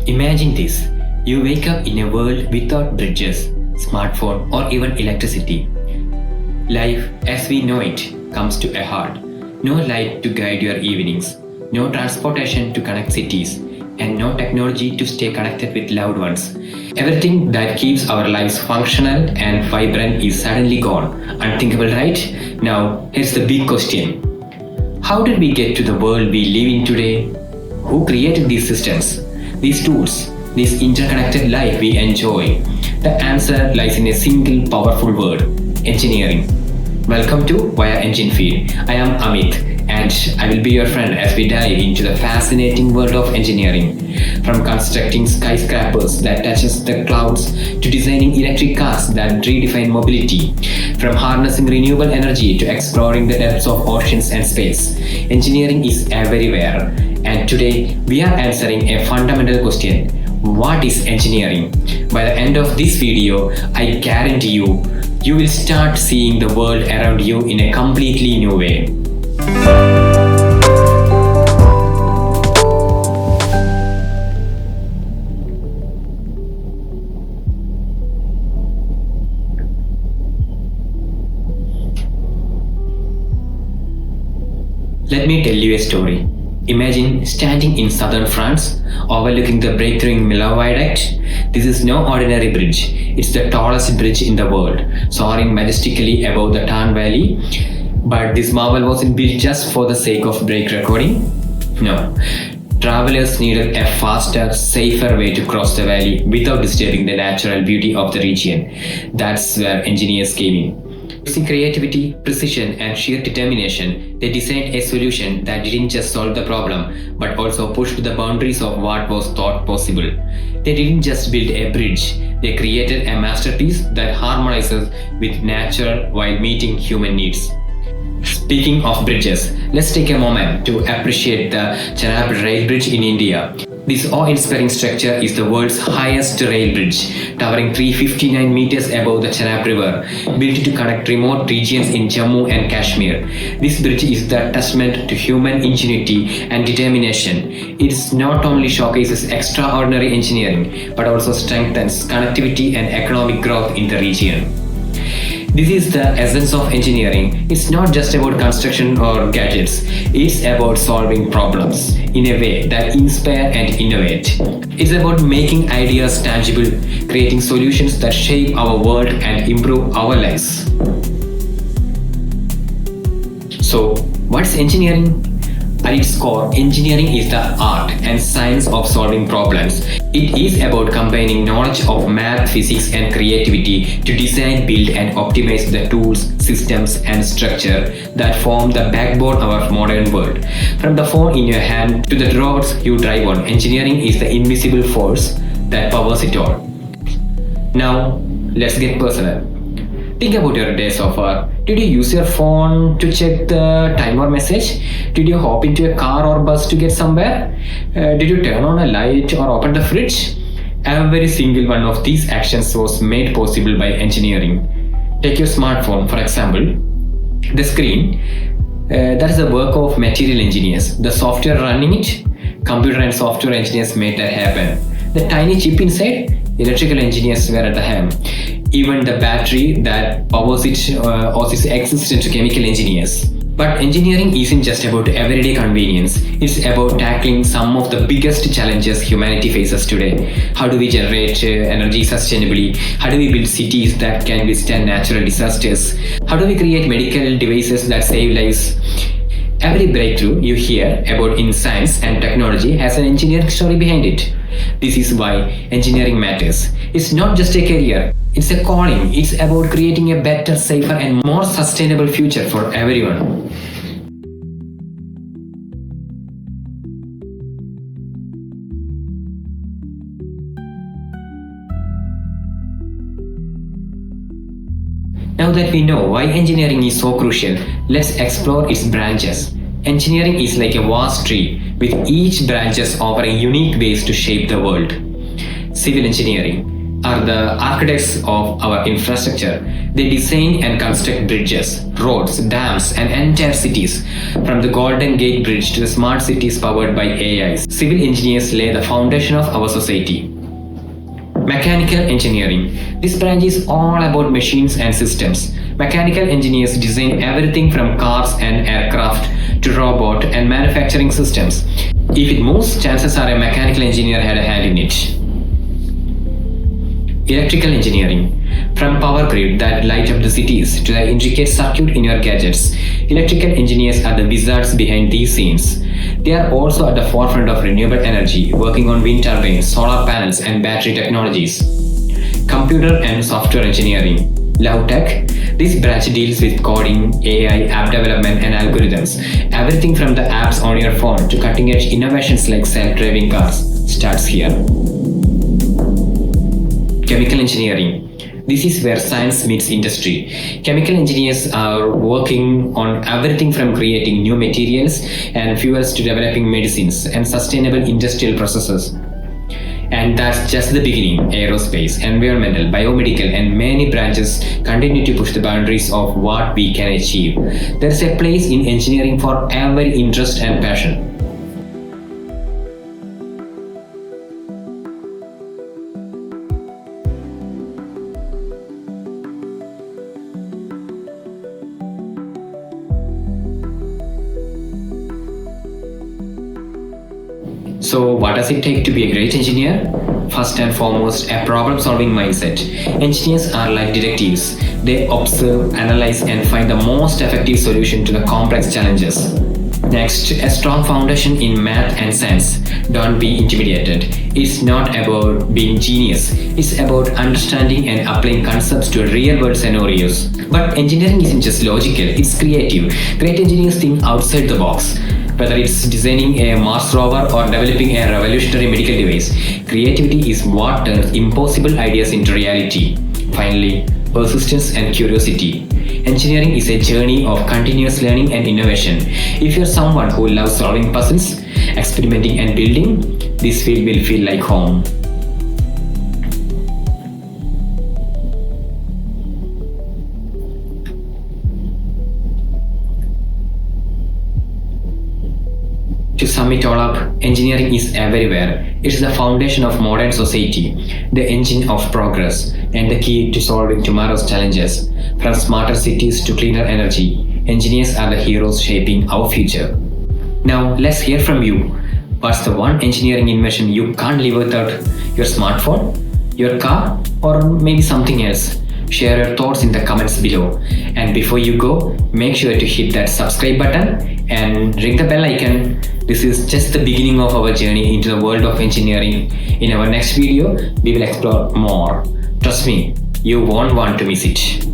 Imagine this. You wake up in a world without bridges, smartphone, or even electricity. Life as we know it comes to a halt. No light to guide your evenings, no transportation to connect cities, and no technology to stay connected with loved ones. Everything that keeps our lives functional and vibrant is suddenly gone. Unthinkable, right? Now, here's the big question. How did we get to the world we live in today? Who created these systems, these tools, this interconnected life we enjoy? The answer lies in a single powerful word: engineering. Welcome to Via Engine Feed. I am Amit, and I will be your friend as we dive into the fascinating world of engineering. From constructing skyscrapers that touches the clouds to designing electric cars that redefine mobility, from harnessing renewable energy to exploring the depths of oceans and space, engineering is everywhere. And today we are answering a fundamental question: what is engineering? By the end of this video, I guarantee you will start seeing the world around you in a completely new way. Let me tell you a story. Imagine standing in southern France, overlooking the breakthrough Millau Viaduct. This is no ordinary bridge. It's the tallest bridge in the world, soaring majestically above the Tarn Valley. But this marvel wasn't built just for the sake of break recording. No. Travelers needed a faster, safer way to cross the valley without disturbing the natural beauty of the region. That's where engineers came in. Using creativity, precision, and sheer determination, they designed a solution that didn't just solve the problem, but also pushed the boundaries of what was thought possible. They didn't just build a bridge, they created a masterpiece that harmonizes with nature while meeting human needs. Speaking of bridges, let's take a moment to appreciate the Chenab rail bridge in India. This awe-inspiring structure is the world's highest rail bridge, towering 359 meters above the Chenab River, built to connect remote regions in Jammu and Kashmir. This bridge is the testament to human ingenuity and determination. It not only showcases extraordinary engineering, but also strengthens connectivity and economic growth in the region. This is the essence of engineering. It's not just about construction or gadgets. It's about solving problems in a way that inspire and innovate. It's about making ideas tangible, creating solutions that shape our world and improve our lives. So, what's engineering? At its core, engineering is the art and science of solving problems. It is about combining knowledge of math, physics, and creativity to design, build, and optimize the tools, systems, and structure that form the backbone of our modern world. From the phone in your hand to the roads you drive on, engineering is the invisible force that powers it all. Now, let's get personal. Think about your day so far. Did you use your phone to check the time or message? Did you hop into a car or bus to get somewhere? Did you turn on a light or open the fridge? Every single one of these actions was made possible by engineering. Take your smartphone, for example. The screen, that is the work of material engineers. The software running it, computer and software engineers made that happen. The tiny chip inside, electrical engineers were at the helm. Even the battery that powers it owes its existence to chemical engineers. But engineering isn't just about everyday convenience. It's about tackling some of the biggest challenges humanity faces today. How do we generate energy sustainably? How do we build cities that can withstand natural disasters? How do we create medical devices that save lives? Every breakthrough you hear about in science and technology has an engineering story behind it. This is why engineering matters. It's not just a career, it's a calling. It's about creating a better, safer, and more sustainable future for everyone. Now that we know why engineering is so crucial, let's explore its branches. Engineering is like a vast tree with each branches offering unique ways to shape the world. Civil engineering are the architects of our infrastructure. They design and construct bridges, roads, dams, and entire cities. From the Golden Gate Bridge to the smart cities powered by AI, civil engineers lay the foundation of our society. Mechanical engineering. This branch is all about machines and systems. Mechanical engineers design everything from cars and aircraft to robot and manufacturing systems. If it moves, chances are a mechanical engineer had a hand in it. Electrical engineering. From power grid that light up the cities to the intricate circuit in your gadgets, electrical engineers are the wizards behind these scenes. They are also at the forefront of renewable energy, working on wind turbines, solar panels, and battery technologies. Computer and software engineering. Love Tech. This branch deals with coding, AI, app development, and algorithms. Everything from the apps on your phone to cutting-edge innovations like self-driving cars starts here. Chemical engineering. This is where science meets industry. Chemical engineers are working on everything from creating new materials and fuels to developing medicines and sustainable industrial processes. And that's just the beginning. Aerospace, environmental, biomedical, and many branches continue to push the boundaries of what we can achieve. There's a place in engineering for every interest and passion. So, what does it take to be a great engineer? First and foremost, a problem-solving mindset. Engineers are like detectives. They observe, analyze, and find the most effective solution to the complex challenges. Next, a strong foundation in math and science. Don't be intimidated. It's not about being genius. It's about understanding and applying concepts to real-world scenarios. But engineering isn't just logical, it's creative. Great engineers think outside the box. Whether it's designing a Mars rover or developing a revolutionary medical device, creativity is what turns impossible ideas into reality. Finally, persistence and curiosity. Engineering is a journey of continuous learning and innovation. If you're someone who loves solving puzzles, experimenting and building, this field will feel like home. To sum it all up, engineering is everywhere. It's the foundation of modern society, the engine of progress, and the key to solving tomorrow's challenges. From smarter cities to cleaner energy, engineers are the heroes shaping our future. Now, let's hear from you. What's the one engineering invention you can't live without? Your smartphone? Your car? Or maybe something else? Share your thoughts in the comments below. And before you go, make sure to hit that subscribe button and ring the bell icon. This is just the beginning of our journey into the world of engineering. In our next video, we will explore more. Trust me, you won't want to miss it.